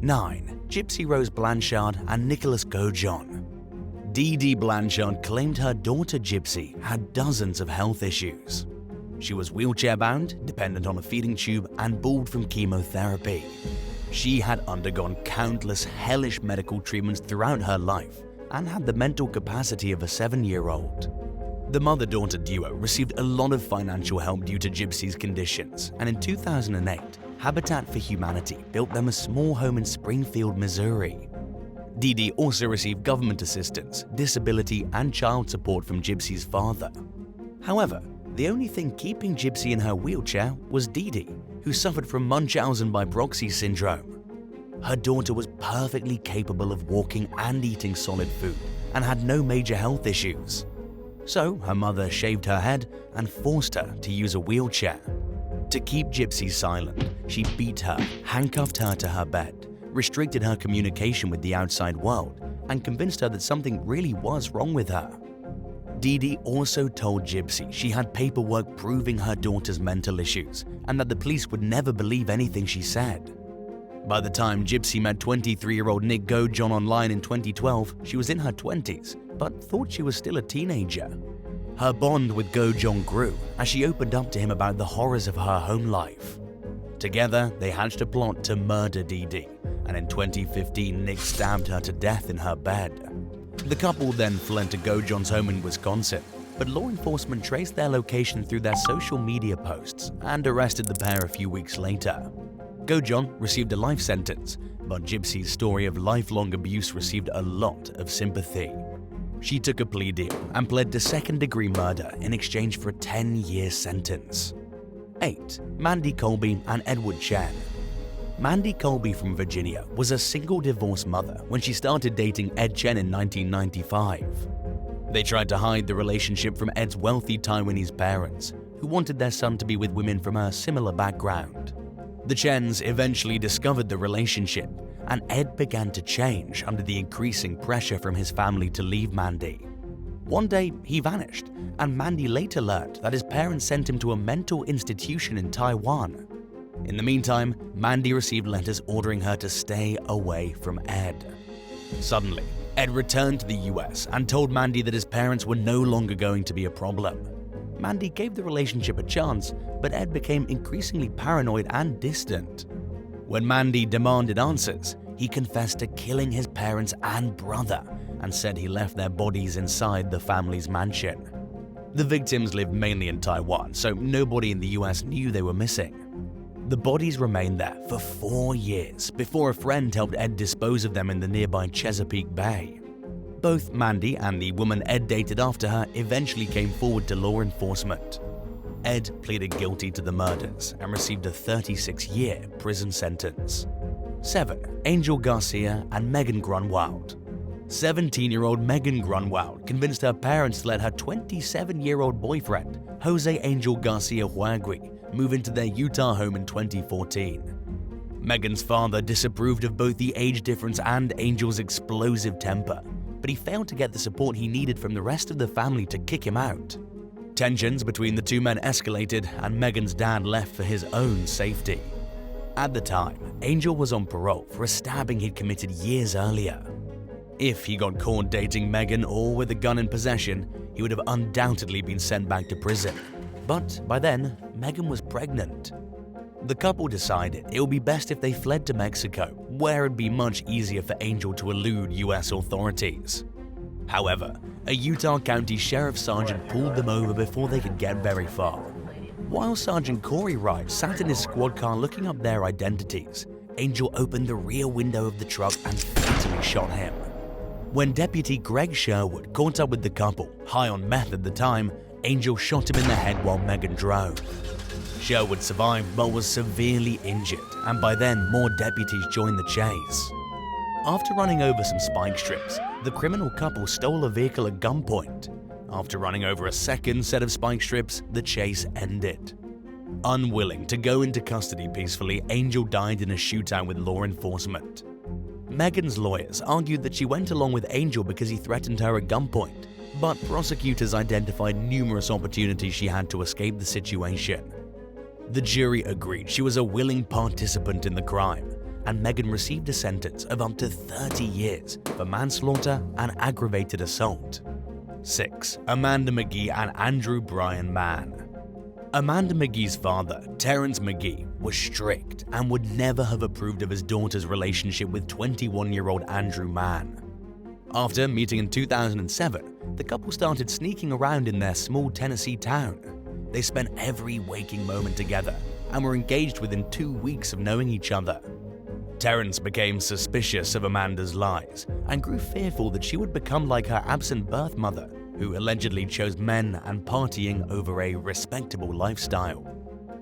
9. Gypsy Rose Blanchard and Nicholas Gaujon. Dee Dee Blanchard claimed her daughter Gypsy had dozens of health issues. She was wheelchair-bound, dependent on a feeding tube, and bald from chemotherapy. She had undergone countless hellish medical treatments throughout her life and had the mental capacity of a 7-year-old. The mother-daughter duo received a lot of financial help due to Gypsy's conditions, and in 2008, Habitat for Humanity built them a small home in Springfield, Missouri. Dee Dee also received government assistance, disability, and child support from Gypsy's father. However, the only thing keeping Gypsy in her wheelchair was Dee Dee, who suffered from Munchausen by proxy syndrome. Her daughter was perfectly capable of walking and eating solid food and had no major health issues. So her mother shaved her head and forced her to use a wheelchair. To keep Gypsy silent, she beat her, handcuffed her to her bed, restricted her communication with the outside world, and convinced her that something really was wrong with her. Dee Dee also told Gypsy she had paperwork proving her daughter's mental issues and that the police would never believe anything she said. By the time Gypsy met 23-year-old Nick Gaujon online in 2012, she was in her 20s, but thought she was still a teenager. Her bond with Gaujon grew as she opened up to him about the horrors of her home life. Together, they hatched a plot to murder Dee Dee, and in 2015, Nick stabbed her to death in her bed. The couple then fled to Gaujon's home in Wisconsin, but law enforcement traced their location through their social media posts and arrested the pair a few weeks later. Gaujon received a life sentence, but Gypsy's story of lifelong abuse received a lot of sympathy. She took a plea deal and pled to second-degree murder in exchange for a 10-year sentence. 8. Mandy Colby and Edward Chen. Mandy Colby from Virginia was a single divorced mother when she started dating Ed Chen in 1995. They tried to hide the relationship from Ed's wealthy Taiwanese parents, who wanted their son to be with women from a similar background. The Chens eventually discovered the relationship, and Ed began to change under the increasing pressure from his family to leave Mandy. One day, he vanished, and Mandy later learned that his parents sent him to a mental institution in Taiwan. In the meantime, Mandy received letters ordering her to stay away from Ed. Suddenly, Ed returned to the US and told Mandy that his parents were no longer going to be a problem. Mandy gave the relationship a chance, but Ed became increasingly paranoid and distant. When Mandy demanded answers, he confessed to killing his parents and brother and said he left their bodies inside the family's mansion. The victims lived mainly in Taiwan, so nobody in the US knew they were missing. The bodies remained there for 4 years before a friend helped Ed dispose of them in the nearby Chesapeake Bay. Both Mandy and the woman Ed dated after her eventually came forward to law enforcement. Ed pleaded guilty to the murders and received a 36-year prison sentence. 7. Angel Garcia and Megan Grunwald. 17-year-old Megan Grunwald convinced her parents to let her 27-year-old boyfriend, Jose Angel Garcia Huagui, move into their Utah home in 2014. Megan's father disapproved of both the age difference and Angel's explosive temper, but he failed to get the support he needed from the rest of the family to kick him out. Tensions between the two men escalated, and Megan's dad left for his own safety. At the time, Angel was on parole for a stabbing he'd committed years earlier. If he got caught dating Megan or with a gun in possession, he would have undoubtedly been sent back to prison. But by then, Megan was pregnant. The couple decided it would be best if they fled to Mexico, where it'd be much easier for Angel to elude US authorities. However, a Utah County Sheriff Sergeant pulled them over before they could get very far. While Sergeant Corey Wright sat in his squad car looking up their identities, Angel opened the rear window of the truck and fatally shot him. When Deputy Greg Sherwood caught up with the couple, high on meth at the time, Angel shot him in the head while Megan drove. Sherwood survived but was severely injured, and by then more deputies joined the chase. After running over some spike strips, the criminal couple stole a vehicle at gunpoint. After running over a second set of spike strips, the chase ended. Unwilling to go into custody peacefully, Angel died in a shootout with law enforcement. Megan's lawyers argued that she went along with Angel because he threatened her at gunpoint, but prosecutors identified numerous opportunities she had to escape the situation. The jury agreed she was a willing participant in the crime, and Megan received a sentence of up to 30 years for manslaughter and aggravated assault. 6. Amanda McGee and Andrew Brian Mann. Amanda McGee's father, Terrence McGee, was strict and would never have approved of his daughter's relationship with 21-year-old Andrew Mann. After meeting in 2007, the couple started sneaking around in their small Tennessee town. They spent every waking moment together and were engaged within 2 weeks of knowing each other. Terrence became suspicious of Amanda's lies and grew fearful that she would become like her absent birth mother, who allegedly chose men and partying over a respectable lifestyle.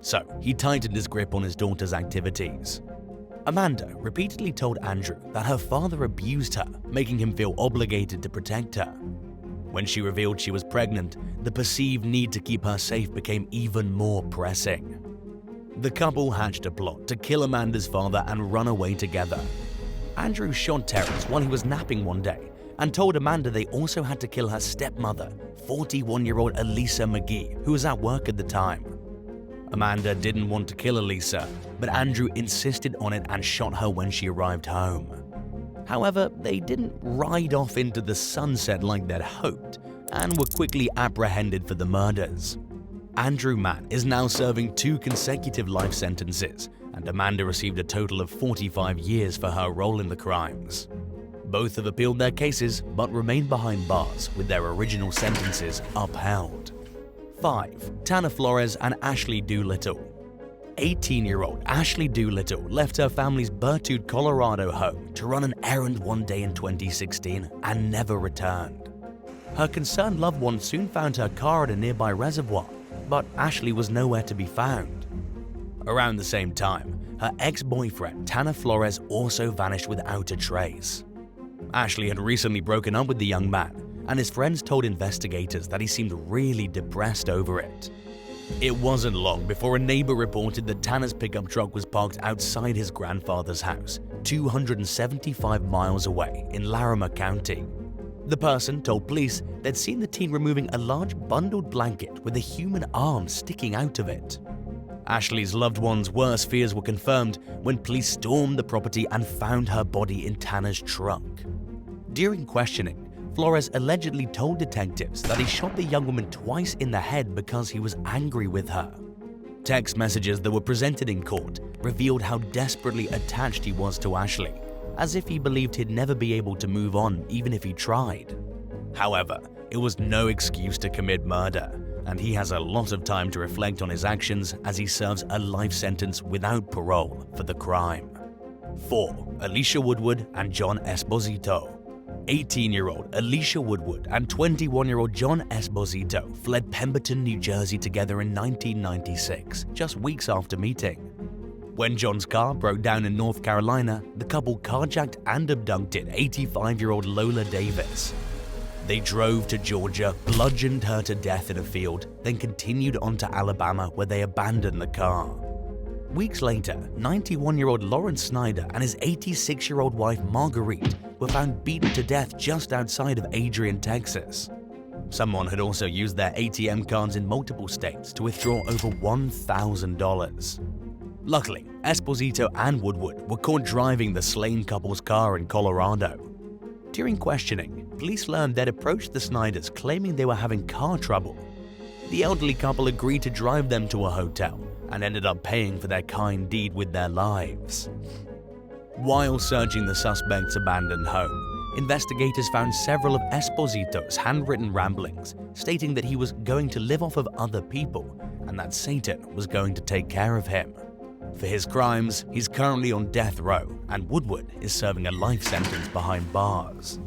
So he tightened his grip on his daughter's activities. Amanda repeatedly told Andrew that her father abused her, making him feel obligated to protect her. When she revealed she was pregnant, the perceived need to keep her safe became even more pressing. The couple hatched a plot to kill Amanda's father and run away together. Andrew shot Terrence while he was napping one day and told Amanda they also had to kill her stepmother, 41-year-old Elisa McGee, who was at work at the time. Amanda didn't want to kill Elisa, but Andrew insisted on it and shot her when she arrived home. However, they didn't ride off into the sunset like they'd hoped and were quickly apprehended for the murders. Andrew Mann is now serving 2 consecutive life sentences, and Amanda received a total of 45 years for her role in the crimes. Both have appealed their cases but remain behind bars with their original sentences upheld. 5. Tana Flores and Ashley Doolittle. 18-year-old Ashley Doolittle left her family's Berthoud, Colorado home to run an errand one day in 2016 and never returned. Her concerned loved one soon found her car at a nearby reservoir, but Ashley was nowhere to be found. Around the same time, her ex-boyfriend Tana Flores also vanished without a trace. Ashley had recently broken up with the young man, and his friends told investigators that he seemed really depressed over it. It wasn't long before a neighbor reported that Tana's pickup truck was parked outside his grandfather's house, 275 miles away in Larimer County. The person told police they'd seen the teen removing a large bundled blanket with a human arm sticking out of it. Ashley's loved one's worst fears were confirmed when police stormed the property and found her body in Tana's truck. During questioning, Flores allegedly told detectives that he shot the young woman twice in the head because he was angry with her. Text messages that were presented in court revealed how desperately attached he was to Ashley, as if he believed he'd never be able to move on even if he tried. However, it was no excuse to commit murder, and he has a lot of time to reflect on his actions as he serves a life sentence without parole for the crime. 4. Alicia Woodward and John Esposito. 18-year-old Alicia Woodward and 21-year-old John Esposito fled Pemberton, New Jersey together in 1996, just weeks after meeting. When John's car broke down in North Carolina, the couple carjacked and abducted 85-year-old Lola Davis. They drove to Georgia, bludgeoned her to death in a field, then continued on to Alabama where they abandoned the car. Weeks later, 91-year-old Lawrence Snyder and his 86-year-old wife Marguerite were found beaten to death just outside of Adrian, Texas. Someone had also used their ATM cards in multiple states to withdraw over $1,000. Luckily, Esposito and Woodward were caught driving the slain couple's car in Colorado. During questioning, police learned they'd approached the Snyders claiming they were having car trouble. The elderly couple agreed to drive them to a hotel and ended up paying for their kind deed with their lives. While searching the suspect's abandoned home, investigators found several of Esposito's handwritten ramblings stating that he was going to live off of other people and that Satan was going to take care of him. For his crimes, he's currently on death row, and Woodward is serving a life sentence behind bars.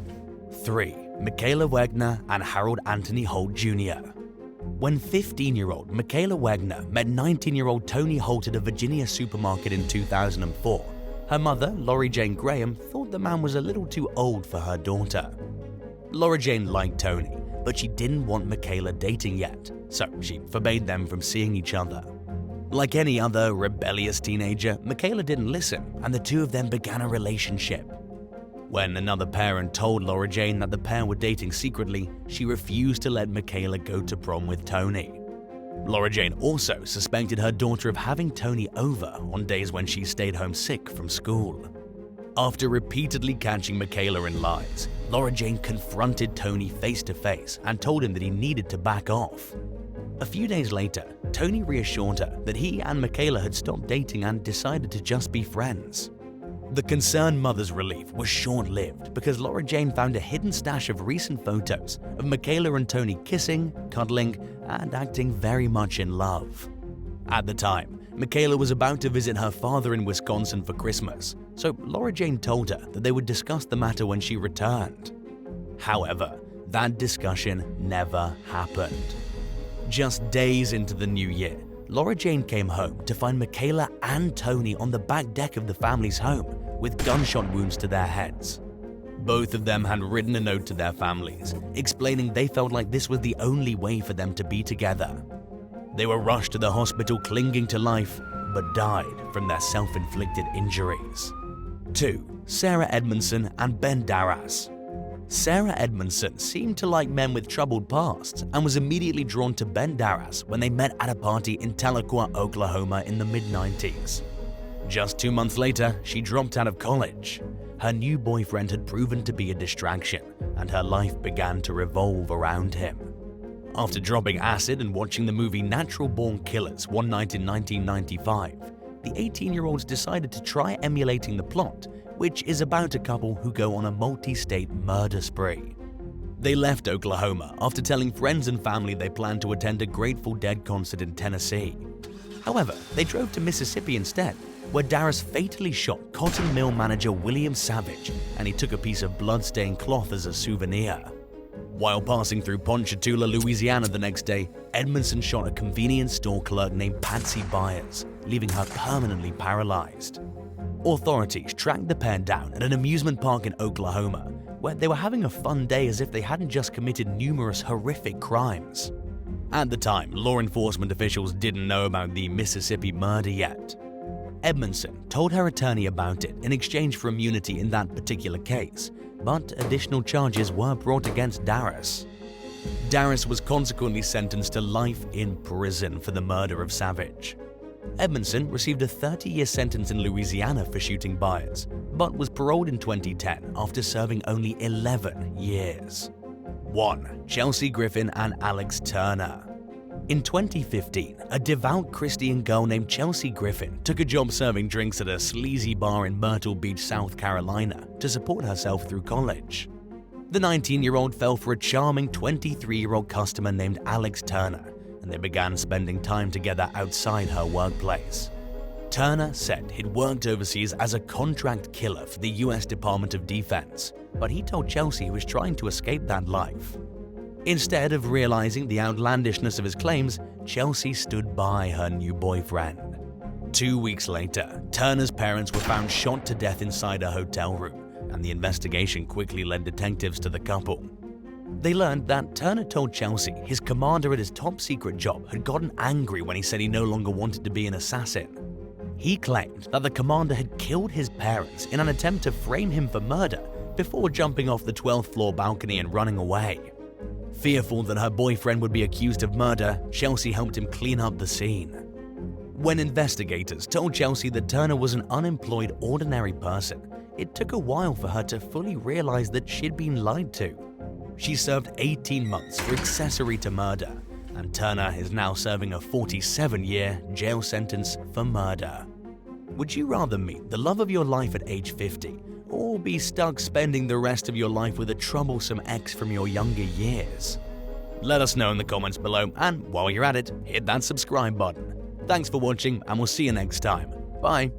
3. Michaela Wegner and Harold Anthony Holt Jr. When 15-year-old Michaela Wegner met 19-year-old Tony Holt at a Virginia supermarket in 2004, her mother, Lori Jane Graham, thought the man was a little too old for her daughter. Lori Jane liked Tony, but she didn't want Michaela dating yet, so she forbade them from seeing each other. Like any other rebellious teenager, Michaela didn't listen, and the two of them began a relationship. When another parent told Laura Jane that the pair were dating secretly, she refused to let Michaela go to prom with Tony. Laura Jane also suspected her daughter of having Tony over on days when she stayed home sick from school. After repeatedly catching Michaela in lies, Laura Jane confronted Tony face to face and told him that he needed to back off. A few days later, Tony reassured her that he and Michaela had stopped dating and decided to just be friends. The concerned mother's relief was short-lived because Laura Jane found a hidden stash of recent photos of Michaela and Tony kissing, cuddling, and acting very much in love. At the time, Michaela was about to visit her father in Wisconsin for Christmas, so Laura Jane told her that they would discuss the matter when she returned. However, that discussion never happened. Just days into the new year, Laura Jane came home to find Michaela and Tony on the back deck of the family's home with gunshot wounds to their heads. Both of them had written a note to their families, explaining they felt like this was the only way for them to be together. They were rushed to the hospital clinging to life, but died from their self-inflicted injuries. 2. Sarah Edmondson and Ben Darras. Sarah Edmondson seemed to like men with troubled pasts and was immediately drawn to Ben Darras when they met at a party in Tahlequah, Oklahoma in the mid-90s. Just 2 months later, she dropped out of college. Her new boyfriend had proven to be a distraction, and her life began to revolve around him. After dropping acid and watching the movie Natural Born Killers one night in 1995, the 18-year-olds decided to try emulating the plot, which is about a couple who go on a multi-state murder spree. They left Oklahoma after telling friends and family they planned to attend a Grateful Dead concert in Tennessee. However, they drove to Mississippi instead, where Darras fatally shot cotton mill manager William Savage, and he took a piece of blood-stained cloth as a souvenir. While passing through Ponchatoula, Louisiana the next day, Edmondson shot a convenience store clerk named Patsy Byers, leaving her permanently paralyzed. Authorities tracked the pair down at an amusement park in Oklahoma, where they were having a fun day as if they hadn't just committed numerous horrific crimes. At the time, law enforcement officials didn't know about the Mississippi murder yet. Edmondson told her attorney about it in exchange for immunity in that particular case, but additional charges were brought against Darras. Darras was consequently sentenced to life in prison for the murder of Savage. Edmondson received a 30-year sentence in Louisiana for shooting Byers, but was paroled in 2010 after serving only 11 years. 1. Chelsea Griffin and Alex Turner. In 2015, a devout Christian girl named Chelsea Griffin took a job serving drinks at a sleazy bar in Myrtle Beach, South Carolina, to support herself through college. The 19-year-old fell for a charming 23-year-old customer named Alex Turner, and they began spending time together outside her workplace. Turner said he'd worked overseas as a contract killer for the US Department of Defense, but he told Chelsea he was trying to escape that life. Instead of realizing the outlandishness of his claims, Chelsea stood by her new boyfriend. 2 weeks later, Turner's parents were found shot to death inside a hotel room, and the investigation quickly led detectives to the couple. They learned that Turner told Chelsea his commander at his top-secret job had gotten angry when he said he no longer wanted to be an assassin. He claimed that the commander had killed his parents in an attempt to frame him for murder before jumping off the 12th floor balcony and running away. Fearful that her boyfriend would be accused of murder, Chelsea helped him clean up the scene. When investigators told Chelsea that Turner was an unemployed, ordinary person, it took a while for her to fully realize that she'd been lied to. She served 18 months for accessory to murder, and Turner is now serving a 47-year jail sentence for murder. Would you rather meet the love of your life at age 50, or be stuck spending the rest of your life with a troublesome ex from your younger years? Let us know in the comments below, and while you're at it, hit that subscribe button. Thanks for watching, and we'll see you next time. Bye!